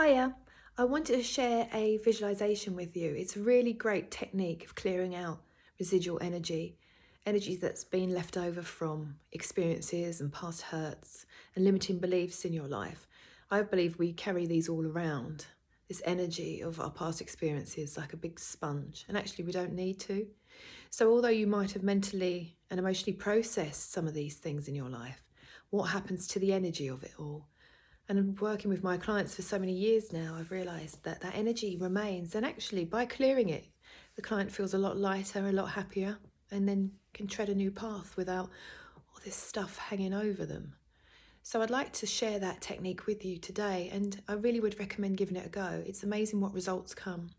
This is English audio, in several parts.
Hiya, I wanted to share a visualization with you. It's a really great technique of clearing out residual energy that's been left over from experiences and past hurts and limiting beliefs in your life. I believe we carry these all around, this energy of our past experiences like a big sponge, and actually we don't need to. So although you might have mentally and emotionally processed some of these things in your life, what happens to the energy of it all? And working with my clients for so many years now, I've realised that that energy remains. And actually, by clearing it, the client feels a lot lighter, a lot happier, and then can tread a new path without all this stuff hanging over them. So I'd like to share that technique with you today, and I really would recommend giving it a go. It's amazing what results come.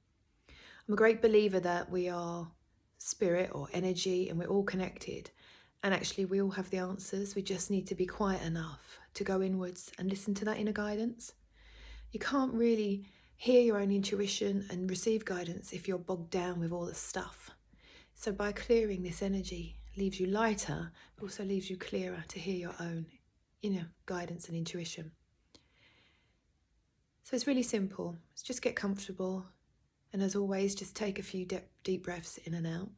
I'm a great believer that we are spirit or energy and we're all connected. And actually, we all have the answers. We just need to be quiet enough to go inwards and listen to that inner guidance. You can't really hear your own intuition and receive guidance if you're bogged down with all the stuff. So by clearing this energy, leaves you lighter, but also leaves you clearer to hear your own inner guidance and intuition. So it's really simple. It's just get comfortable. And as always, just take a few deep breaths in and out.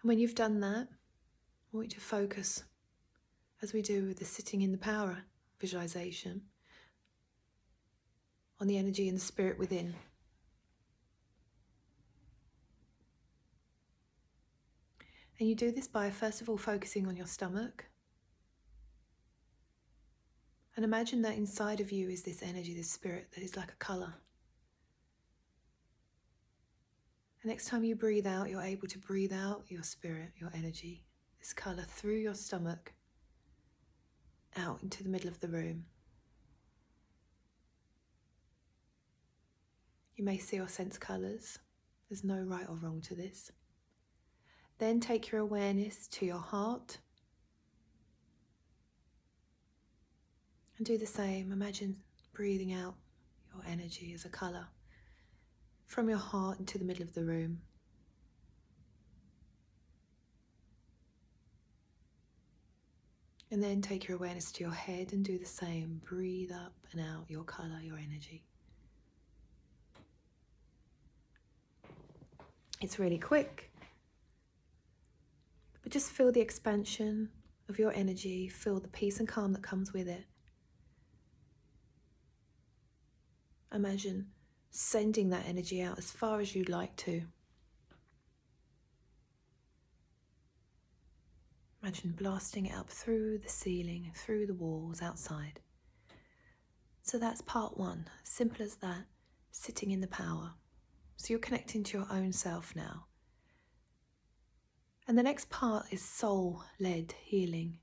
And when you've done that, I want you to focus, as we do with the sitting in the power visualization, on the energy and the spirit within. And you do this by first of all focusing on your stomach. And imagine that inside of you is this energy, this spirit that is like a colour. And next time you breathe out, you're able to breathe out your spirit, your energy, this colour through your stomach, out into the middle of the room. You may see or sense colours. There's no right or wrong to this. Then take your awareness to your heart. And do the same. Imagine breathing out your energy as a colour from your heart into the middle of the room. And then take your awareness to your head and do the same. Breathe up and out your colour, your energy. It's really quick, but just feel the expansion of your energy, feel the peace and calm that comes with it. Imagine sending that energy out as far as you'd like to. Imagine blasting it up through the ceiling, through the walls, outside. So that's part one, simple as that, sitting in the power. So you're connecting to your own self now. And the next part is soul-led healing.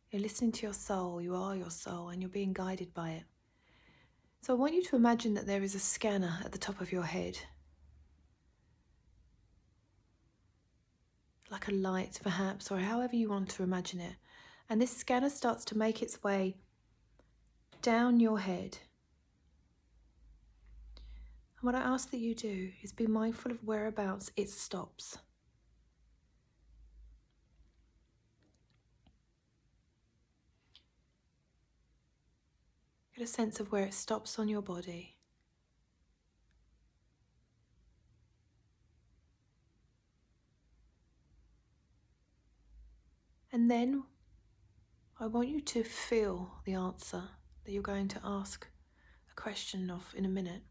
You're listening to your soul, you are your soul, and you're being guided by it. So I want you to imagine that there is a scanner at the top of your head. Like a light perhaps, or however you want to imagine it. And this scanner starts to make its way down your head. And what I ask that you do is be mindful of whereabouts it stops. Get a sense of where it stops on your body. And then I want you to feel the answer that you're going to ask a question of in a minute.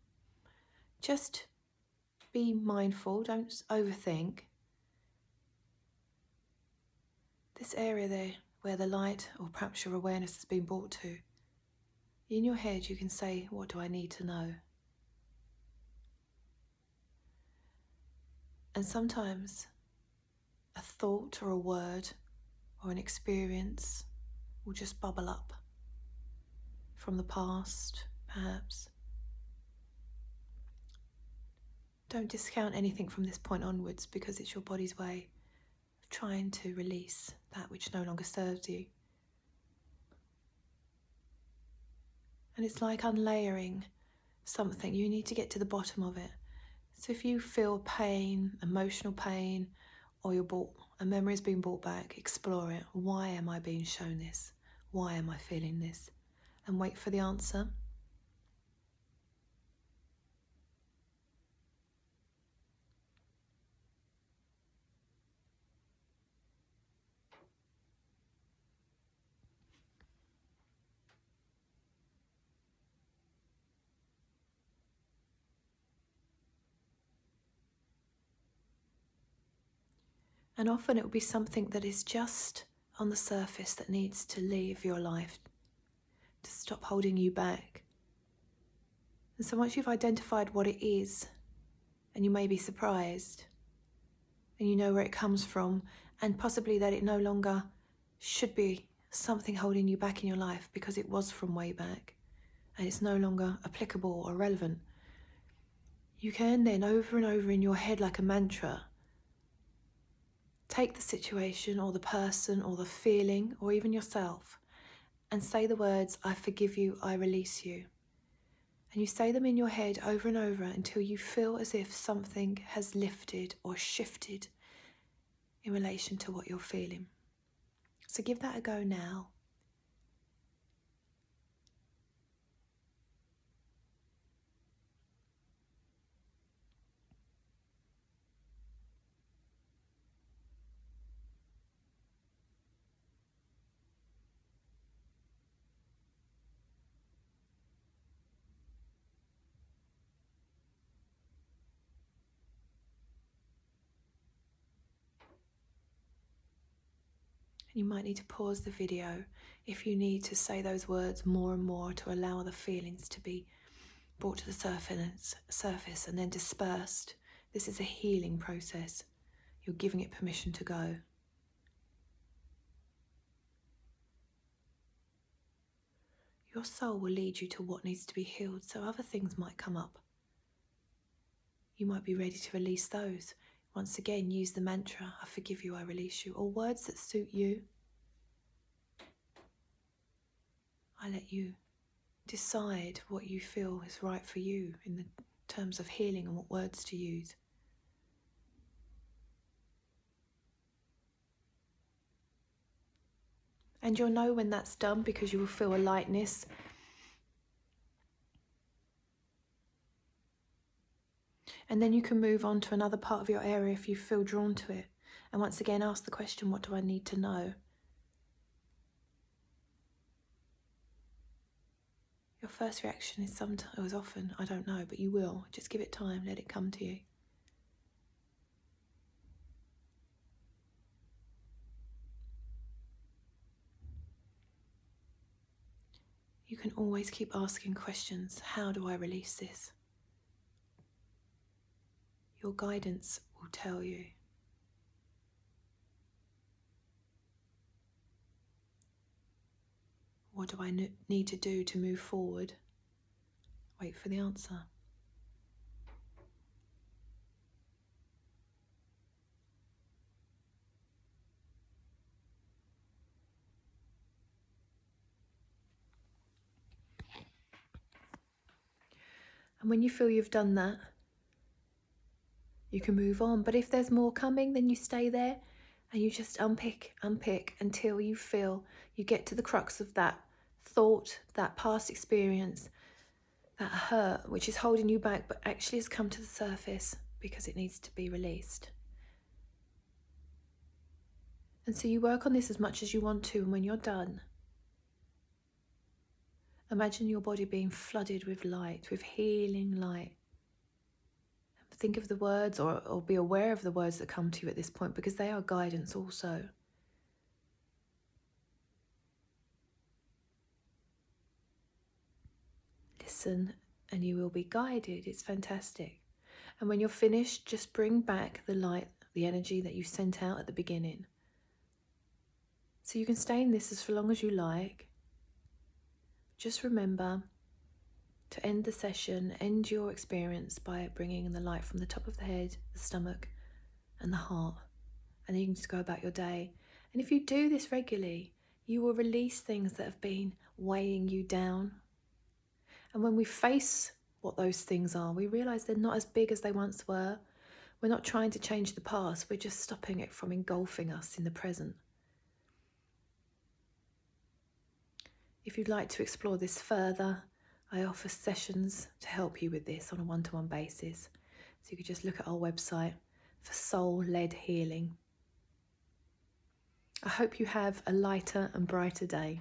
Just be mindful, don't overthink. This area there where the light or perhaps your awareness has been brought to, in your head you can say, what do I need to know? And sometimes a thought or a word or an experience will just bubble up from the past, perhaps. Don't discount anything from this point onwards because it's your body's way of trying to release that which no longer serves you. And it's like unlayering something. You need to get to the bottom of it. So if you feel pain, emotional pain, or a memory is being brought back, explore it. Why am I being shown this? Why am I feeling this? And wait for the answer. And often it will be something that is just on the surface that needs to leave your life, to stop holding you back. And so once you've identified what it is, and you may be surprised, and you know where it comes from, and possibly that it no longer should be something holding you back in your life because it was from way back, and it's no longer applicable or relevant, you can then over and over in your head like a mantra take the situation or the person or the feeling or even yourself and say the words, I forgive you, I release you. And you say them in your head over and over until you feel as if something has lifted or shifted in relation to what you're feeling. So give that a go now. You might need to pause the video if you need to say those words more and more to allow the feelings to be brought to the surface and then dispersed. This is a healing process. You're giving it permission to go. Your soul will lead you to what needs to be healed, so other things might come up. You might be ready to release those. Once again, use the mantra, I forgive you, I release you, or words that suit you. I let you decide what you feel is right for you in the terms of healing and what words to use. And you'll know when that's done because you will feel a lightness. And then you can move on to another part of your area if you feel drawn to it. And once again, ask the question, what do I need to know? Your first reaction is sometimes, often, I don't know, but you will. Just give it time, let it come to you. You can always keep asking questions. How do I release this? Your guidance will tell you. What do I need to do to move forward? Wait for the answer. And when you feel you've done that, you can move on. But if there's more coming, then you stay there and you just unpick until you feel you get to the crux of that thought, that past experience, that hurt, which is holding you back, but actually has come to the surface because it needs to be released. And so you work on this as much as you want to, and when you're done, imagine your body being flooded with light, with healing light. Think of the words or be aware of the words that come to you at this point because they are guidance also. Listen and you will be guided. It's fantastic. And when you're finished, just bring back the light, the energy that you sent out at the beginning. So you can stay in this as for long as you like. Just remember to end the session, end your experience by bringing in the light from the top of the head, the stomach, and the heart. And then you can just go about your day. And if you do this regularly, you will release things that have been weighing you down. And when we face what those things are, we realise they're not as big as they once were. We're not trying to change the past, we're just stopping it from engulfing us in the present. If you'd like to explore this further, I offer sessions to help you with this on a one-to-one basis. So you could just look at our website for soul-led healing. I hope you have a lighter and brighter day.